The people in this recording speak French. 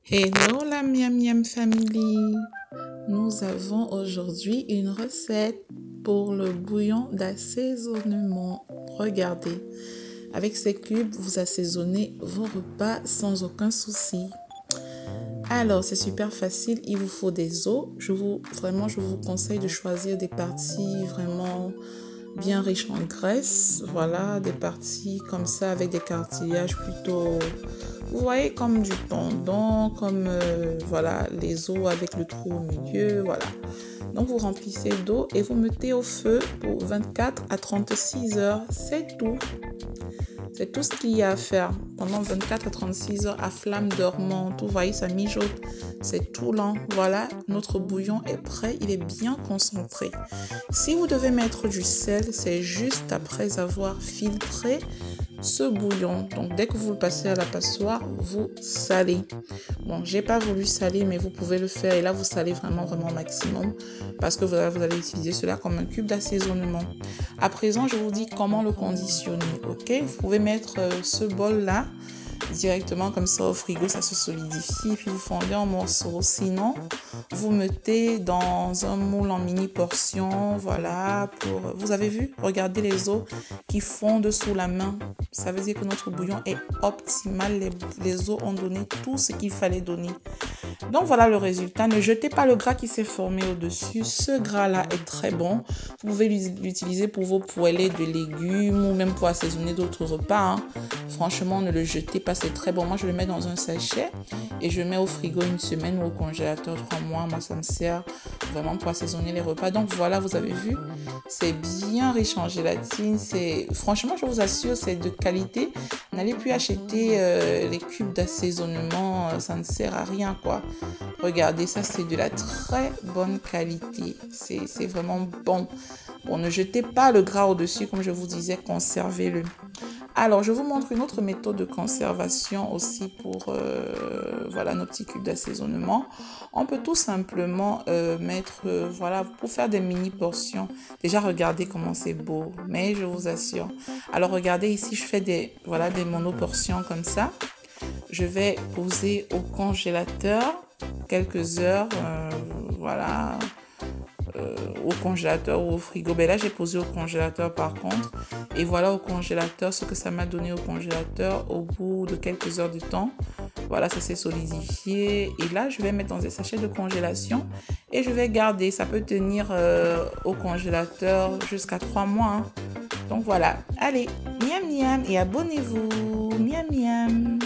Hello la Miam Miam Family! Nous avons aujourd'hui une recette pour le bouillon d'assaisonnement. Regardez, avec ces cubes, vous assaisonnez vos repas sans aucun souci. Alors, c'est super facile, il vous faut des os. Je vous conseille de choisir des parties vraiment bien riches en graisse. Voilà, des parties comme ça avec des cartilages plutôt, vous voyez, comme du tendon, comme voilà, les os avec le trou au milieu, voilà. Donc vous remplissez d'eau et vous mettez au feu pour 24 à 36 heures, c'est tout. C'est tout ce qu'il y a à faire pendant 24 à 36 heures à flamme dormante. Vous voyez, ça mijote, c'est tout lent. Voilà, notre bouillon est prêt, il est bien concentré. Si vous devez mettre du sel, c'est juste après avoir filtré ce bouillon. Donc dès que vous le passez à la passoire, vous salez. Bon, j'ai pas voulu saler, mais vous pouvez le faire et là vous salez vraiment au maximum parce que vous allez utiliser cela comme un cube d'assaisonnement. À présent, je vous dis comment le conditionner, ok? Vous pouvez mettre ce bol là directement comme ça au frigo, ça se solidifie et puis vous fondez en morceaux. Sinon, vous mettez dans un moule en mini portions, voilà, vous avez vu, regardez les os qui fondent sous la main. Ça veut dire que notre bouillon est optimal, les os ont donné tout ce qu'il fallait donner. Donc voilà le résultat. Ne jetez pas le gras qui s'est formé au-dessus. Ce gras-là est très bon. Vous pouvez l'utiliser pour vos poêlées de légumes ou même pour assaisonner d'autres repas. Franchement, ne le jetez pas, c'est très bon. Moi, je le mets dans un sachet et je le mets au frigo une semaine ou au congélateur 3 mois. Moi, ça me sert vraiment pour assaisonner les repas. Donc voilà, vous avez vu, c'est bien riche en gélatine. Franchement, je vous assure, c'est de qualité. N'allez plus acheter les cubes d'assaisonnement, ça ne sert à rien, quoi. Regardez, ça, c'est de la très bonne qualité. C'est vraiment bon. Bon, ne jetez pas le gras au-dessus, comme je vous disais, conservez-le. Alors, je vous montre une autre méthode de conservation aussi pour voilà, nos petits cubes d'assaisonnement. On peut tout simplement mettre, voilà, pour faire des mini portions. Déjà, regardez comment c'est beau, mais je vous assure. Alors, regardez ici, je fais des monoportions comme ça. Je vais poser au congélateur quelques heures, voilà, au congélateur ou au frigo. Ben là, j'ai posé au congélateur par contre. Et voilà au congélateur ce que ça m'a donné au congélateur au bout de quelques heures de temps. Voilà, ça s'est solidifié. Et là, je vais mettre dans des sachets de congélation et je vais garder. Ça peut tenir au congélateur jusqu'à 3 mois. Donc voilà. Allez, miam miam et abonnez-vous. Miam miam.